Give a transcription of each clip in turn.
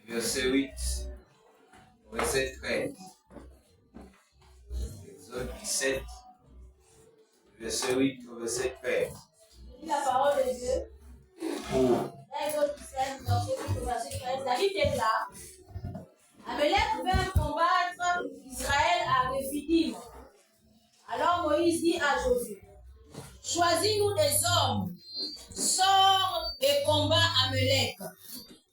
verset 8 au verset 13. Exode 17, verset 8 au verset 13. La parole de Dieu. Pour Exode 17, verset 8 au verset 13. David est là. Amalek vint combattre Israël à Rephidim. Alors Moïse dit à Josué, choisis-nous des hommes, sors et combat Amalek.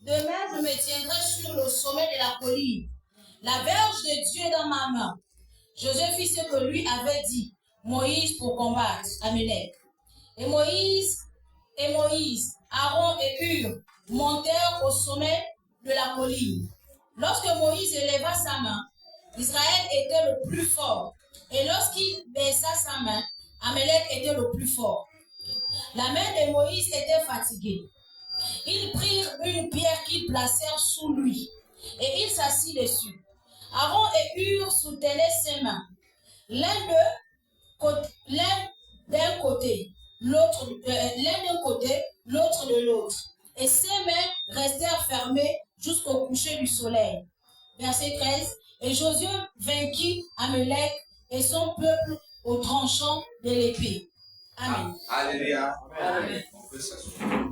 Demain, je me tiendrai sur le sommet de la colline. La verge de Dieu est dans ma main. Josué fit ce que lui avait dit Moïse pour combattre Amalek. Et Moïse, Aaron et Hur montèrent au sommet de la colline. Lorsque Moïse éleva sa main, Israël était le plus fort. Et lorsqu'il baissa sa main, Amalek était le plus fort. La main de Moïse était fatiguée. Ils prirent une pierre qu'ils placèrent sous lui, et il s'assit dessus. Aaron et Hur soutenaient ses mains, l'un d'un côté, l'autre de l'autre, et ses mains restèrent fermées jusqu'au coucher du soleil. Verset 13. Et Josué vainquit Amalek et son peuple au tranchant de l'épée. Amen. Alléluia. Amen. On peut s'asseoir.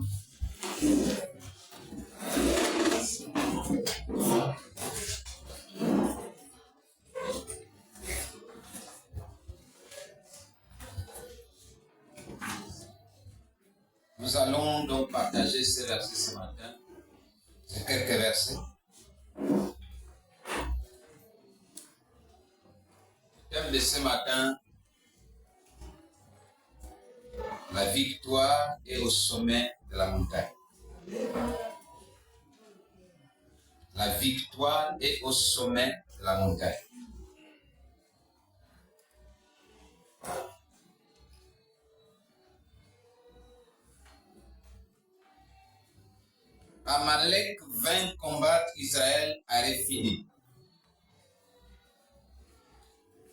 Nous allons donc partager ces versets ce matin. C'est quelques versets. Le thème de ce matin, la victoire est au sommet de la montagne. La victoire est au sommet de la montagne. Amalek vint combattre Israël à Rephidim.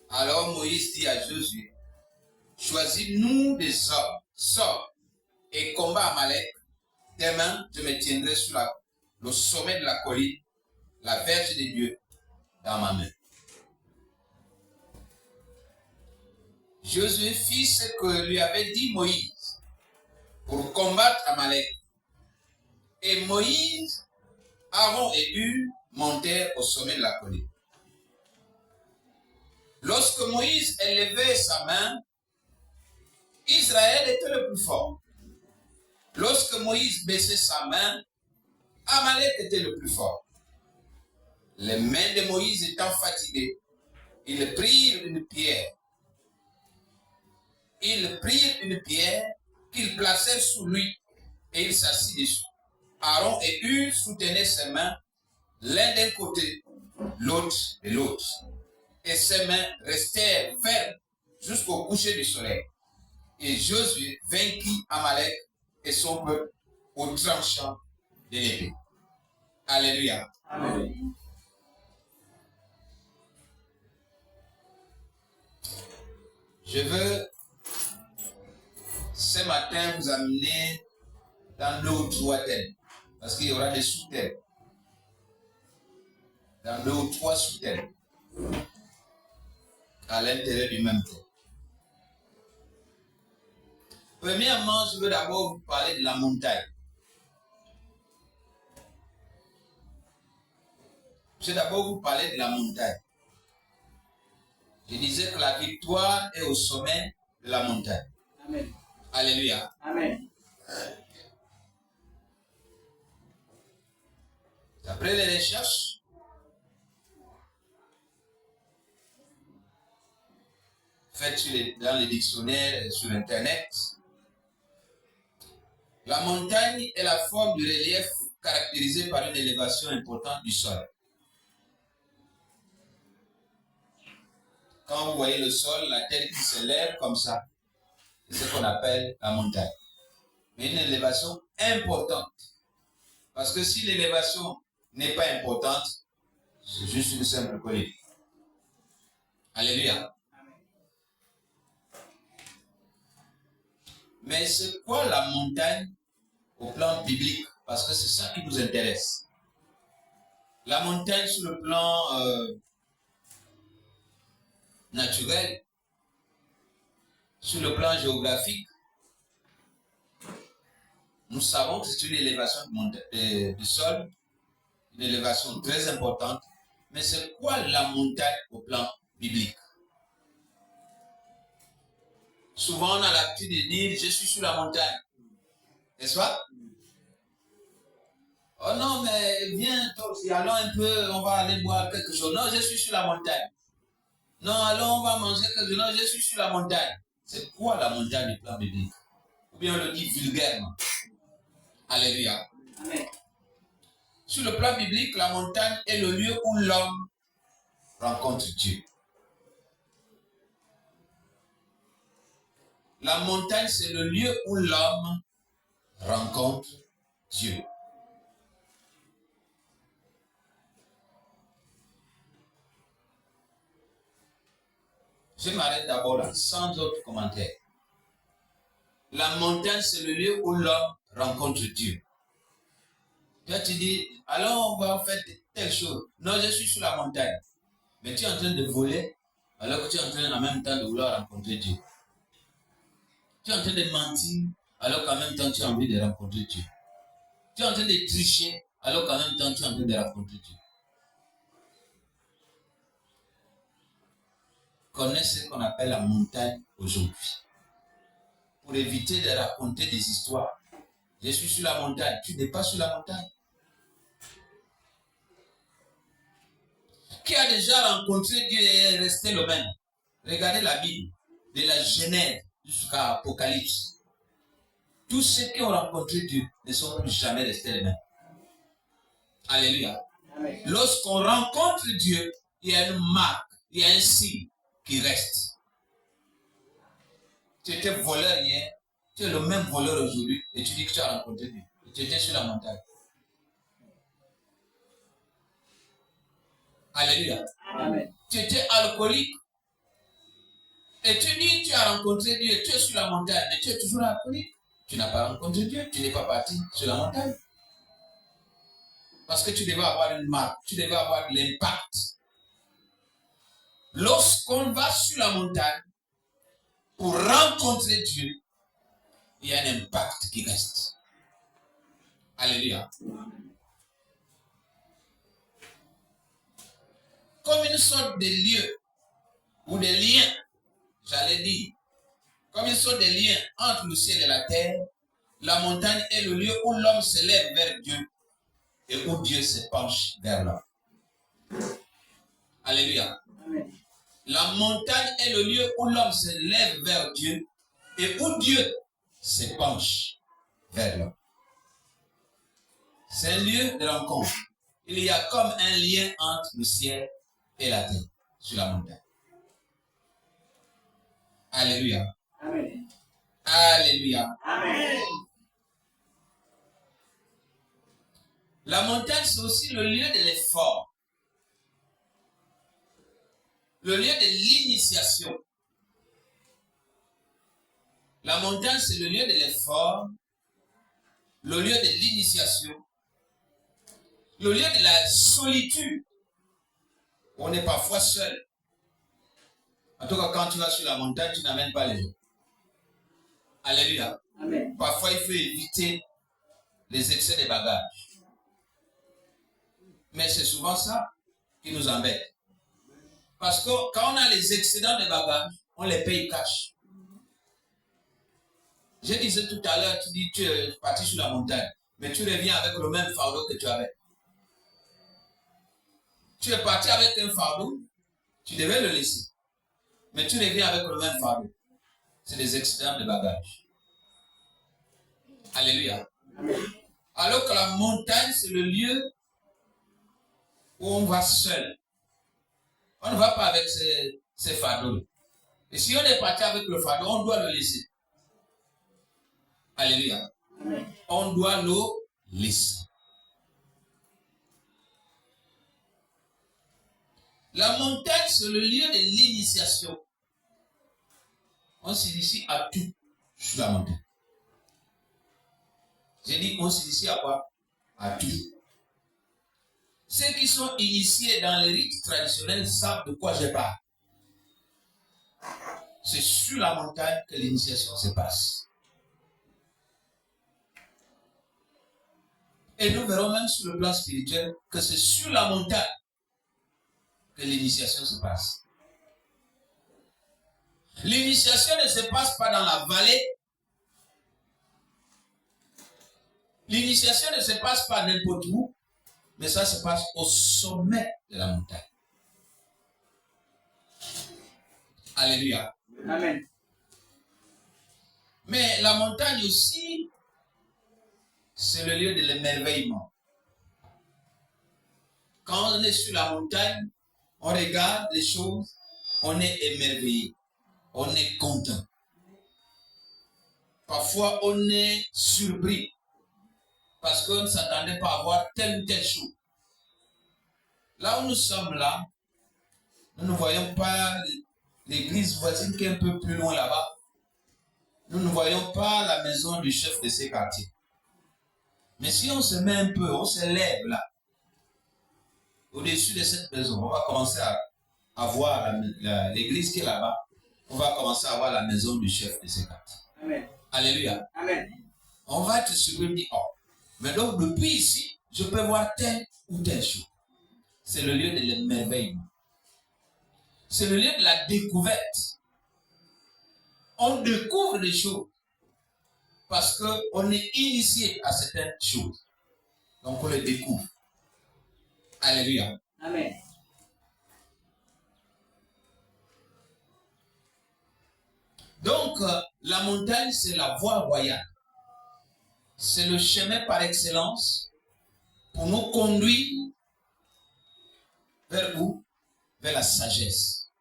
Alors Moïse dit à Josué, choisis-nous des hommes, sors et combat Amalek. Demain, je me tiendrai sur le sommet de la colline, la verge de Dieu dans ma main. Josué fit ce que lui avait dit Moïse pour combattre Amalek. Et Moïse, Aaron et Hur montèrent au sommet de la colline. Lorsque Moïse élevait sa main, Israël était le plus fort. Lorsque Moïse baissait sa main, Amalek était le plus fort. Les mains de Moïse étant fatiguées, ils prirent une pierre. Ils prirent une pierre qu'ils placèrent sous lui et il s'assit dessus. Aaron et Hur soutenaient ses mains, l'un d'un côté, l'autre de l'autre. Et ses mains restèrent fermes jusqu'au coucher du soleil. Et Josué vainquit Amalek et son peuple au tranchant de l'épée. Alléluia. Amen. Je veux ce matin vous amener dans deux ou trois thèmes, parce qu'il y aura des sous-thèmes. Dans deux ou trois sous-thèmes à l'intérieur du même thème. Premièrement, je veux d'abord vous parler de la montagne. Je vais d'abord vous parler de la montagne. Je disais que la victoire est au sommet de la montagne. Amen. Alléluia. Amen. D'après les recherches, faites dans les dictionnaires et sur Internet, la montagne est la forme du relief caractérisée par une élévation importante du sol. Quand vous voyez le sol, la terre qui s'élève comme ça, c'est ce qu'on appelle la montagne. Mais une élévation importante. Parce que si l'élévation n'est pas importante, c'est juste une simple colline. Alléluia. Mais c'est quoi la montagne au plan biblique? Parce que c'est ça qui nous intéresse. La montagne sur le plan naturel, sur le plan géographique, nous savons que c'est une élévation du sol, une élévation très importante. Mais c'est quoi la montagne au plan biblique? Souvent, on a l'habitude de dire, je suis sur la montagne. N'est-ce pas? Oh non, mais viens, toi aussi, allons un peu, on va aller boire quelque chose. Non, je suis sur la montagne. Non, allons, on va manger quelque chose. Non, je suis sur la montagne. C'est quoi la montagne du plan biblique? Ou bien on le dit vulgairement. Alléluia. Amen. Sur le plan biblique, la montagne est le lieu où l'homme rencontre Dieu. La montagne, c'est le lieu où l'homme rencontre Dieu. Je m'arrête d'abord là, sans autre commentaire. La montagne, c'est le lieu où l'homme rencontre Dieu. Toi, tu dis, alors on va faire telle chose. Non, je suis sur la montagne. Mais tu es en train de voler, alors que tu es en train en même temps de vouloir rencontrer Dieu. Tu es en train de mentir, alors qu'en même temps tu as envie de rencontrer Dieu. Tu es en train de tricher, alors qu'en même temps tu es en train de rencontrer Dieu. Connais ce qu'on appelle la montagne aujourd'hui. Pour éviter de raconter des histoires. Je suis sur la montagne. Tu n'es pas sur la montagne. Qui a déjà rencontré Dieu et est resté le même? Regardez la Bible, de la Genèse jusqu'à Apocalypse. Tous ceux qui ont rencontré Dieu ne sont plus jamais restés les mêmes. Alléluia. Amen. Lorsqu'on rencontre Dieu, il y a une marque, il y a un signe qui reste. Tu étais voleur hier, tu es le même voleur aujourd'hui et tu dis que tu as rencontré Dieu. Et tu étais sur la montagne. Alléluia. Amen. Tu étais alcoolique et tu dis que tu as rencontré Dieu et tu es sur la montagne mais tu es toujours alcoolique. Tu n'as pas rencontré Dieu, tu n'es pas parti sur la montagne. Parce que tu devais avoir une marque, tu devais avoir l'impact. Lorsqu'on va sur la montagne pour rencontrer Dieu, il y a un impact qui reste. Alléluia. Comme une sorte de lieu ou de lien, j'allais dire, comme une sorte de lien entre le ciel et la terre, la montagne est le lieu où l'homme se lève vers Dieu et où Dieu se penche vers l'homme. Alléluia. Amen. La montagne est le lieu où l'homme se lève vers Dieu et où Dieu se penche vers l'homme. C'est un lieu de rencontre. Il y a comme un lien entre le ciel et la terre sur la montagne. Alléluia. Amen. Alléluia. Amen. La montagne, c'est aussi le lieu de l'effort. Le lieu de l'initiation. La montagne, c'est le lieu de l'effort, le lieu de l'initiation, le lieu de la solitude. On est parfois seul. En tout cas, quand tu vas sur la montagne, tu n'amènes pas les gens. Alléluia. Amen. Parfois, il faut éviter les excès de bagages. Mais c'est souvent ça qui nous embête. Parce que quand on a les excédents de bagages, on les paye cash. Je disais tout à l'heure, tu dis tu es parti sur la montagne, mais tu reviens avec le même fardeau que tu avais. Tu es parti avec un fardeau, tu devais le laisser. Mais tu reviens avec le même fardeau. C'est des excédents de bagages. Alléluia. Alors que la montagne, c'est le lieu où on va seul. On ne va pas avec ces fardeaux. Et si on est parti avec le fardeau, on doit le laisser. Alléluia. On doit le laisser. La montagne, c'est le lieu de l'initiation. On s'initie à tout sur la montagne. J'ai dit, on s'initie à quoi? À tout. Ceux qui sont initiés dans les rites traditionnels savent de quoi je parle. C'est sur la montagne que l'initiation se passe. Et nous verrons même sur le plan spirituel que c'est sur la montagne que l'initiation se passe. L'initiation ne se passe pas dans la vallée. L'initiation ne se passe pas n'importe où, mais ça se passe au sommet de la montagne. Alléluia. Amen. Mais la montagne aussi, c'est le lieu de l'émerveillement. Quand on est sur la montagne, on regarde les choses, on est émerveillé, on est content. Parfois, on est surpris parce qu'on ne s'attendait pas à voir telle ou telle chose. Là où nous sommes là, nous ne voyons pas l'église voisine qui est un peu plus loin là-bas. Nous ne voyons pas la maison du chef de ces quartiers. Mais si on se met un peu, on se lève là, au-dessus de cette maison, on va commencer à voir l'église qui est là-bas. On va commencer à voir la maison du chef de ces quartiers. Amen. Alléluia. Amen. On va être surpris, dire, oh, mais donc depuis ici, je peux voir telle ou telle chose. C'est le lieu de l'émerveillement. C'est le lieu de la découverte. On découvre des choses parce qu'on est initié à certaines choses. Donc on les découvre. Alléluia. Amen. Donc la montagne, c'est la voie royale. C'est le chemin par excellence pour nous conduire vers où? Vers la sagesse.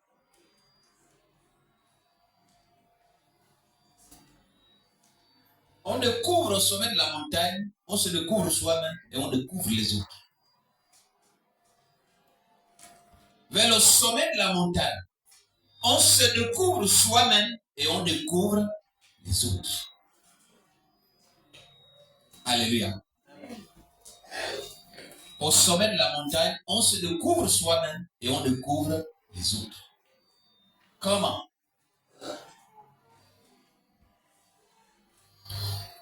On découvre au sommet de la montagne, on se découvre soi-même et on découvre les autres. Vers le sommet de la montagne, on se découvre soi-même et on découvre les autres. Alléluia. Au sommet de la montagne, on se découvre soi-même et on découvre les autres. Comment?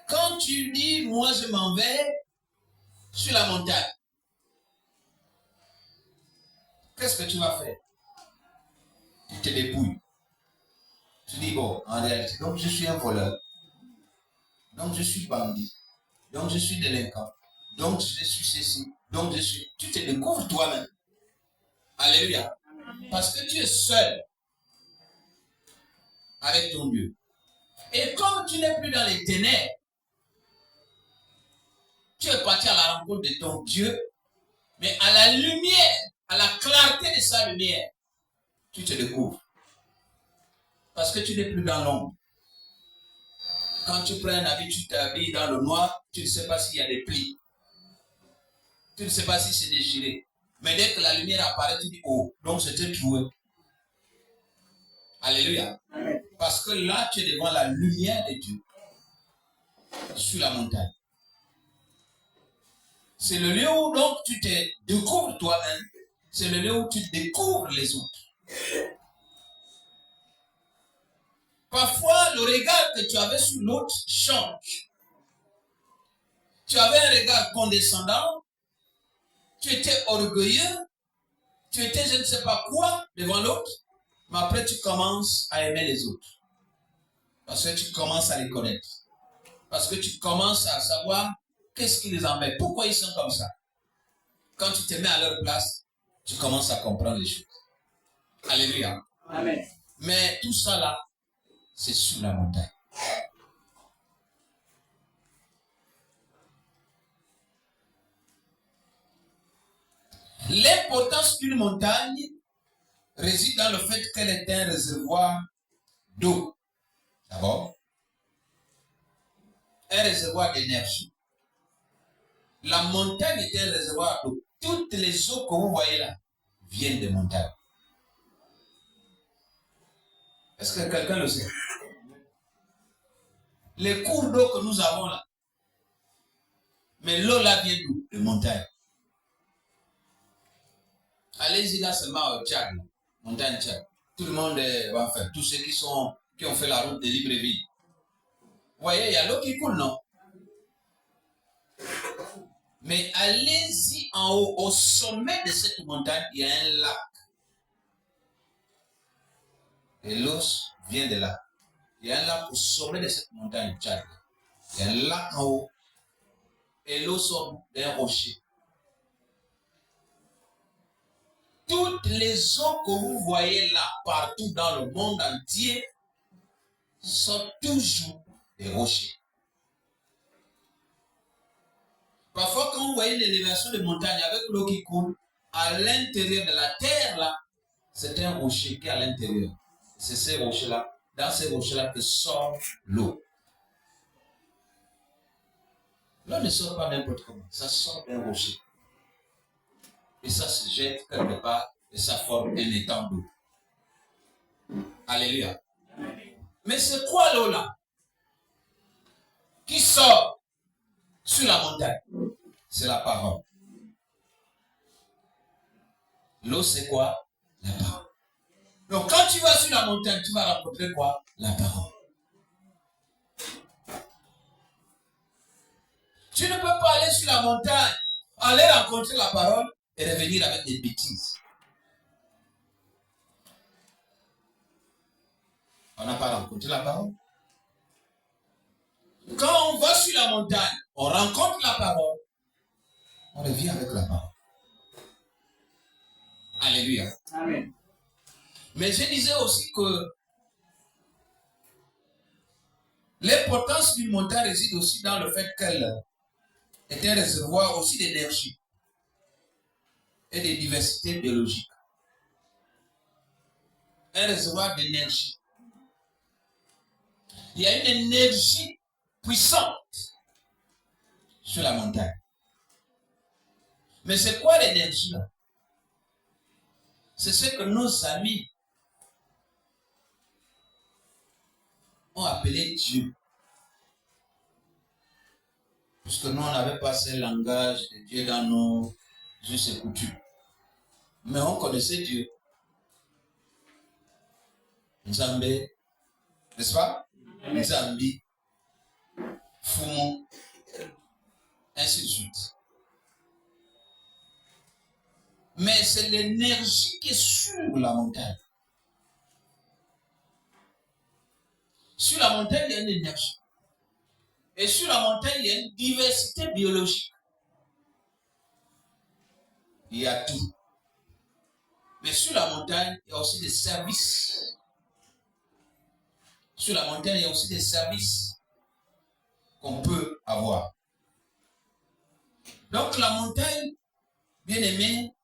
Quand tu dis, moi je m'en vais sur la montagne, qu'est-ce que tu vas faire? Tu te dépouilles. Tu dis, bon, en réalité, donc je suis un voleur. Donc je suis bandit. Donc je suis délinquant. Donc je suis ceci. Donc je suis... Tu te découvres toi-même. Alléluia. Parce que tu es seul avec ton Dieu. Et comme tu n'es plus dans les ténèbres, tu es parti à la rencontre de ton Dieu, mais à la lumière, à la clarté de sa lumière, tu te découvres. Parce que tu n'es plus dans l'ombre. Quand tu prends un habit, tu t'habilles dans le noir, tu ne sais pas s'il y a des plis. Tu ne sais pas si c'est déchiré. Mais dès que la lumière apparaît, tu dis, oh, donc c'était troué. Alléluia. Amen. Parce que là, tu es devant la lumière de Dieu. Sur la montagne. C'est le lieu où donc tu te découvres toi-même. C'est le lieu où tu découvres les autres. Parfois, le regard que tu avais sur l'autre change. Tu avais un regard condescendant. Tu étais orgueilleux. Tu étais je ne sais pas quoi devant l'autre. Mais après, tu commences à aimer les autres. Parce que tu commences à les connaître. Parce que tu commences à savoir qu'est-ce qui les embête. Pourquoi ils sont comme ça. Quand tu te mets à leur place, tu commences à comprendre les choses. Alléluia. Amen. Mais tout ça là, c'est sur la montagne. L'importance d'une montagne réside dans le fait qu'elle est un réservoir d'eau. D'abord, un réservoir d'énergie. La montagne est un réservoir d'eau. Toutes les eaux que vous voyez là viennent des montagnes. Est-ce que quelqu'un le sait? Les cours d'eau que nous avons là, mais l'eau là vient d'où? Des montagnes. Allez-y là seulement au Tchad, montagne Tchad. Tout le monde va faire, tous ceux qui ont fait la route de Libreville. Vous voyez, il y a l'eau qui coule, non? Mais allez-y en haut, au sommet de cette montagne, il y a un lac. Et l'eau vient de là. Il y a un lac au sommet de cette montagne Tchad. Il y a un lac en haut. Et l'eau sort d'un rocher. Toutes les eaux que vous voyez là, partout dans le monde entier, sont toujours des rochers. Parfois, quand vous voyez l'élévation des montagnes avec l'eau qui coule, à l'intérieur de la terre, là, c'est un rocher qui est à l'intérieur. C'est ces rochers-là, dans ces rochers-là que sort l'eau. L'eau ne sort pas n'importe comment, ça sort d'un rocher. Et ça se jette quelque part et ça forme un étang d'eau. Alléluia. Mais c'est quoi l'eau là qui sort sur la montagne? C'est la parole. L'eau c'est quoi? La parole. Donc quand tu vas sur la montagne, tu vas rencontrer quoi? La parole. Tu ne peux pas aller sur la montagne, aller rencontrer la parole et revenir avec des bêtises. On n'a pas rencontré la parole. Quand on va sur la montagne, on rencontre la parole, on revient avec la parole. Alléluia. Amen. Mais je disais aussi que l'importance d'une montagne réside aussi dans le fait qu'elle est un réservoir aussi d'énergie et de diversité biologique. Un réservoir d'énergie. Il y a une énergie puissante sur la montagne. Mais c'est quoi l'énergie là? C'est ce que nos amis ont appelé Dieu. Puisque nous, on n'avait pas ce langage de Dieu dans nos us et coutumes. Mais on connaissait Dieu. Nzambé, n'est-ce pas? Nzambi, Fumu, ainsi de suite. Mais c'est l'énergie qui est sur la montagne. Sur la montagne, il y a une énergie. Et sur la montagne, il y a une diversité biologique. Il y a tout. Mais sur la montagne, il y a aussi des services. Sur la montagne, il y a aussi des services qu'on peut avoir. Donc la montagne, bien aimé,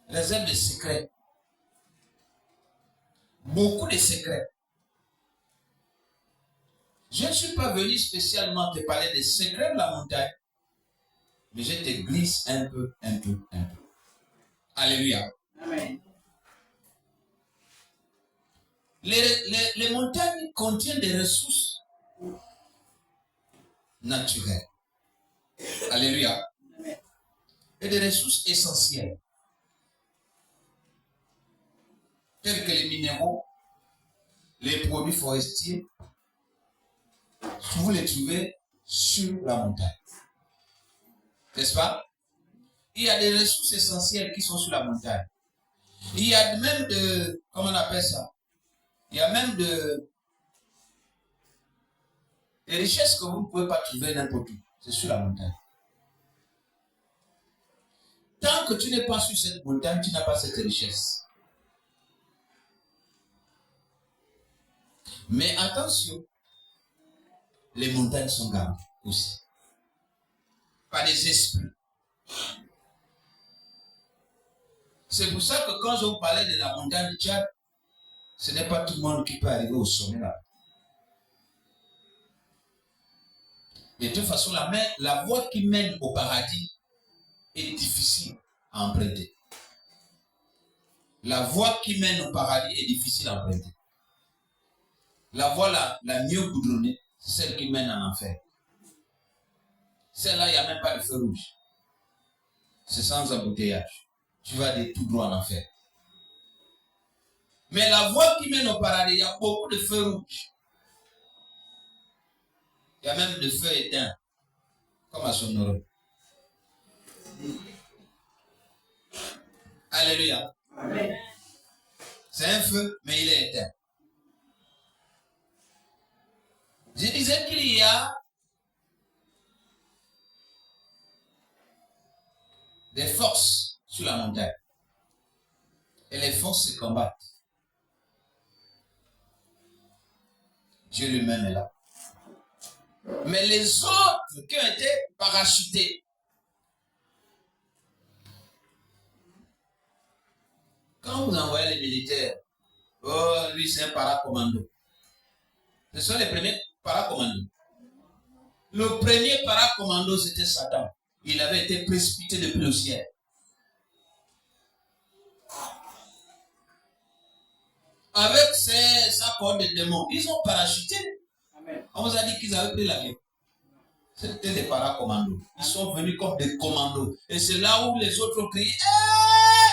réserve des secrets. Beaucoup de secrets. Je ne suis pas venu spécialement te parler des secrets de la montagne, mais je te glisse un peu. Alléluia. Amen. Les montagnes contiennent des ressources naturelles. Alléluia. Amen. Et des ressources essentielles. Tels que les minéraux, les produits forestiers, vous les trouvez sur la montagne. N'est-ce pas? Il y a des ressources essentielles qui sont sur la montagne. Il y a même comment on appelle ça? Il y a même des richesses que vous ne pouvez pas trouver n'importe où. C'est sur la montagne. Tant que tu n'es pas sur cette montagne, tu n'as pas cette richesse. Mais attention, les montagnes sont gardées aussi par des esprits. C'est pour ça que quand je vous parlais de la montagne de Tchad, ce n'est pas tout le monde qui peut arriver au sommet là. De toute façon, la voie qui mène au paradis est difficile à emprunter. La voie qui mène au paradis est difficile à emprunter. La voie la mieux goudronnée, c'est celle qui mène en enfer. Celle-là, il n'y a même pas de feu rouge. c'est sans embouteillage. Tu vas de tout droit en enfer. Mais la voie qui mène au paradis, il y a beaucoup de feux rouges. Il y a même de feux éteints, comme à Sonoro. Alléluia. Amen. C'est un feu, mais il est éteint. Je disais qu'il y a des forces sur la montagne. Et les forces se combattent. Dieu lui-même est là. Mais les autres qui ont été parachutés, quand vous envoyez les militaires, oh, lui c'est un paracommando. Ce sont les premiers paracommandos. Le premier paracommando, c'était Satan. Il avait été précipité depuis le ciel. Avec sa corde de démons, ils ont parachuté. Amen. On vous a dit qu'ils avaient pris l'avion. C'était des paracommandos. Ils sont venus comme des commandos. Et c'est là où les autres ont crié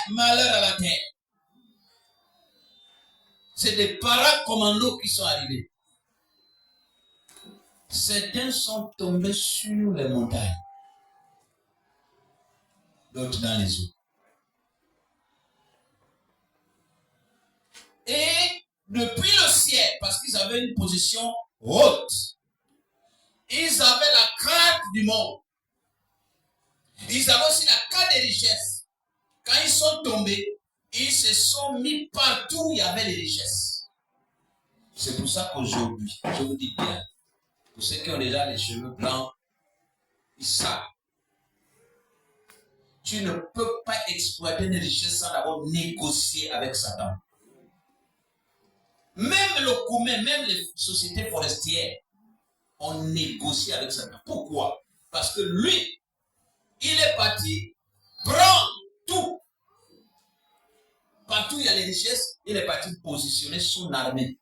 malheur à la terre. C'est des paracommandos qui sont arrivés. Certains sont tombés sur les montagnes. D'autres dans les eaux. Et depuis le ciel, parce qu'ils avaient une position haute, ils avaient la crainte du monde. Ils avaient aussi la crainte des richesses. Quand ils sont tombés, ils se sont mis partout où il y avait les richesses. C'est pour ça qu'aujourd'hui, je vous dis bien, pour ceux qui ont déjà les cheveux blancs, ils savent. Tu ne peux pas exploiter une richesse sans d'abord négocier avec Satan. Même le commun, même les sociétés forestières ont négocié avec Satan. Pourquoi? Parce que lui, il est parti prendre tout. Partout où il y a les richesses, il est parti positionner son armée.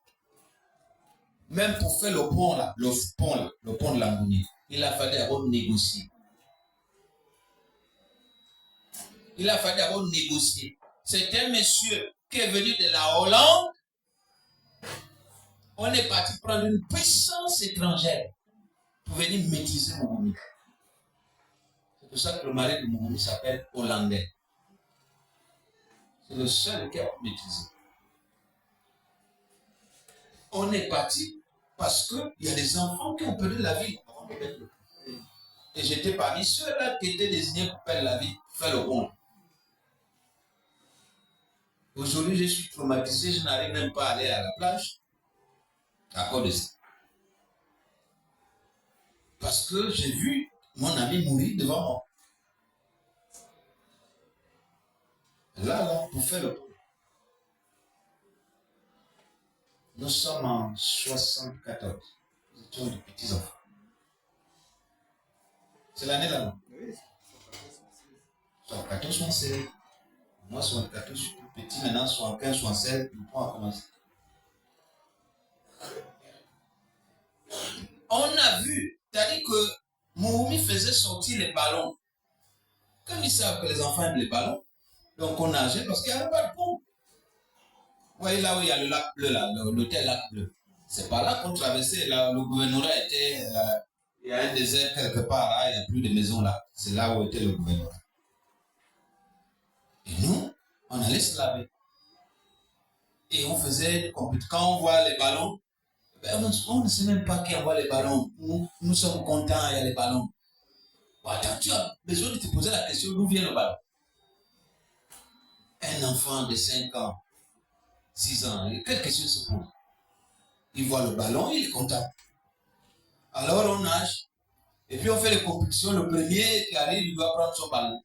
Même pour faire le pont là, le pont de l'harmonie, il a fallu d'abord négocier. Il a fallu d'abord négocier. C'est un monsieur qui est venu de la Hollande. On est parti prendre une puissance étrangère pour venir maîtriser Moumouni. C'est pour ça que le mari de Moumouni s'appelle Hollandais. C'est le seul qui a maîtrisé. On est parti parce qu'il y a des enfants qui ont perdu la vie. Et j'étais parmi ceux-là qui étaient désignés pour perdre la vie, pour faire le bon. Aujourd'hui, je suis traumatisé, je n'arrive même pas à aller à la plage. À cause de ça. Parce que j'ai vu mon ami mourir devant moi. Là, pour faire le point. Nous sommes en 74. Nous étions de petits enfants. C'est l'année là, non? Oui. 74, 76. Moi, 74, je suis tout petit. Maintenant, 75, 76, le point a commencé. On a vu, c'est-à-dire que Moumouni faisait sortir les ballons. Comme ils savent que les enfants aiment les ballons, donc on nageait parce qu'il n'y avait pas de pont. Vous voyez là où il y a le lac bleu, l'hôtel lac bleu. C'est pas là qu'on traversait, là, le gouvernorat était, il y a un désert quelque part, là, il n'y a plus de maisons là. C'est là où était le gouvernorat. Et nous, on allait se laver. Et on faisait, quand on voit les ballons, ben on ne sait même pas qui envoie les ballons. Nous sommes contents, il y a les ballons. Bon, attends, tu as besoin de te poser la question, d'où vient le ballon? Un enfant de 5 ans, 6 ans, quelle question se pose? Il voit le ballon, il est content. Alors on nage, et puis on fait les compétitions, le premier qui arrive, il doit prendre son ballon.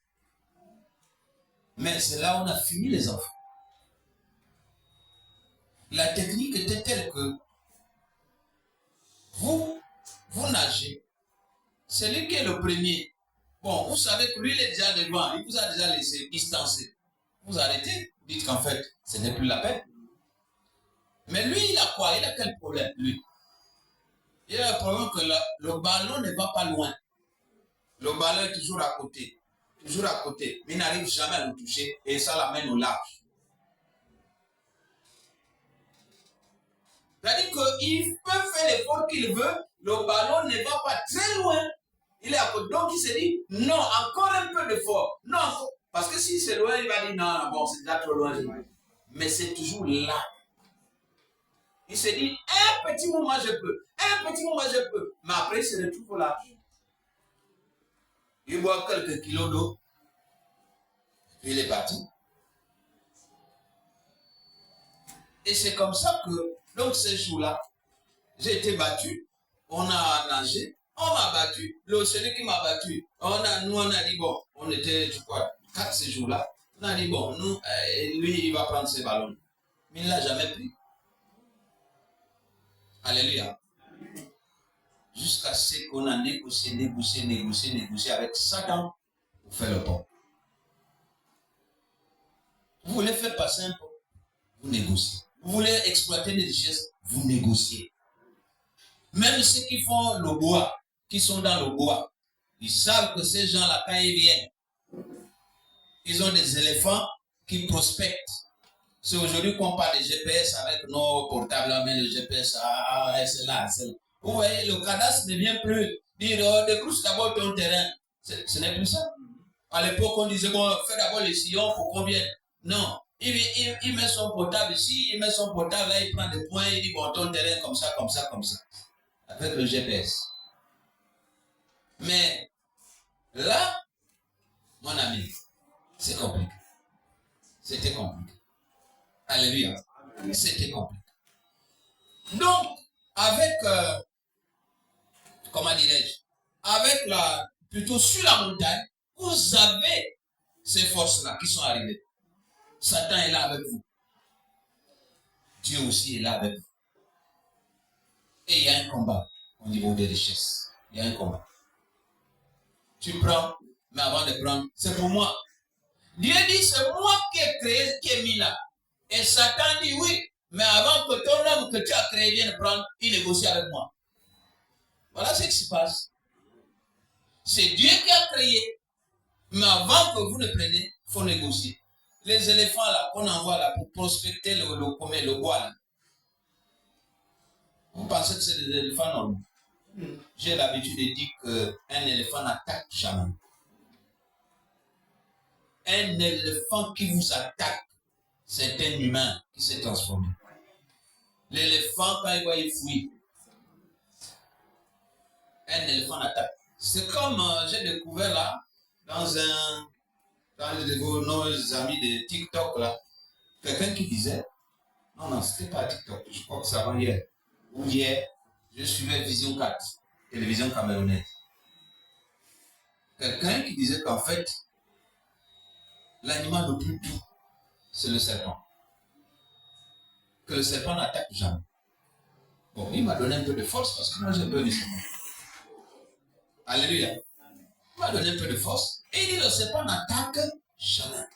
Mais c'est là où on a fini les enfants. La technique était telle que vous nagez. Celui qui est le premier, bon, vous savez que lui, il est déjà devant, il vous a déjà laissé distancer. Vous arrêtez, vous dites qu'en fait, ce n'est plus la peine. Mais lui, il a quoi? Il a quel problème, lui? Il a le problème que le ballon ne va pas loin. Le ballon est toujours à côté. toujours à côté, mais il n'arrive jamais à le toucher et ça l'amène au large. C'est-à-dire qu'il peut faire l'effort qu'il veut, le ballon ne va pas très loin. Il est à côté. Donc il se dit, non, encore un peu d'effort. Non, encore. Parce que si c'est loin, il va dire, non, bon, c'est déjà trop loin. Mais c'est toujours là. Il se dit, un petit moment je peux, un petit moment je peux. Mais après, il se retrouve au large. Il boit quelques kilos d'eau. Puis il est parti. Et c'est comme ça que, donc ces jours-là, j'ai été battu, on a nagé, on m'a battu, celui qui m'a battu, nous on a dit bon, on était, je crois, 4 ces jours-là, on a dit bon, nous, lui il va prendre ses ballons. Mais il ne l'a jamais pris. Alléluia. Jusqu'à ce qu'on a négocié avec Satan pour faire le pont. Vous voulez faire passer un pont, vous négociez. Vous voulez exploiter des richesses, vous négociez. Même ceux qui font le bois, qui sont dans le bois, ils savent que ces gens-là, quand ils viennent, ils ont des éléphants qui prospectent. C'est aujourd'hui qu'on parle de GPS avec nos portables, mais le GPS, c'est là, c'est là. Vous voyez, le cadastre ne vient plus dire, débrousse d'abord ton terrain. Ce n'est plus ça. À l'époque, on disait, bon, fais d'abord les sillons pour qu'on vienne. Non. Il met son portable ici, il met son portable là, il prend des points, il dit, bon, ton terrain comme ça, comme ça, comme ça. Avec le GPS. Mais là, mon ami, c'est compliqué. C'était compliqué. Alléluia. C'était compliqué. Donc, avec, comment dirais-je, avec plutôt sur la montagne, vous avez ces forces-là qui sont arrivées. Satan est là avec vous. Dieu aussi est là avec vous. Et il y a un combat au niveau des richesses. Il y a un combat. Tu prends, mais avant de prendre, c'est pour moi. Dieu dit, c'est moi qui ai créé, qui ai mis là. Et Satan dit, oui, mais avant que ton homme que tu as créé vienne prendre, il négocie avec moi. Voilà ce qui se passe. C'est Dieu qui a créé. Mais avant que vous ne preniez, il faut négocier. Les éléphants là, qu'on envoie là pour prospecter le bois là. Vous pensez que c'est des éléphants normaux? J'ai l'habitude de dire qu'un éléphant n'attaque jamais. Un éléphant qui vous attaque, c'est un humain qui s'est transformé. L'éléphant, quand il va y fuir, un éléphant n'attaque. C'est comme j'ai découvert là, dans nos amis de TikTok là, quelqu'un qui disait, non, c'était pas TikTok, je crois que c'est avant hier, ou hier, je suivais Vision 4, télévision camerounaise. Quelqu'un qui disait qu'en fait, l'animal le plus doux, c'est le serpent. Que le serpent n'attaque jamais. Bon, il m'a donné un peu de force parce que moi j'ai peur du serpent. Alléluia. Il m'a donné un peu de force. Et il dit, le serpent n'attaque jamais.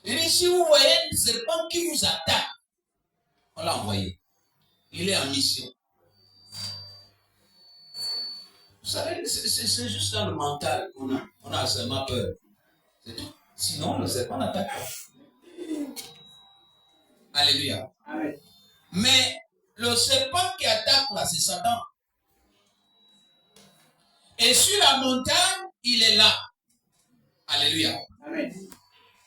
Il dit, si vous voyez un serpent qui vous attaque, on l'a envoyé. Il est en mission. Vous savez, c'est juste dans le mental qu'on a seulement peur. C'est tout. Sinon, le serpent n'attaque pas. Alléluia. Amen. Mais le serpent qui attaque là, c'est Satan. Et sur la montagne, il est là. Alléluia. Amen.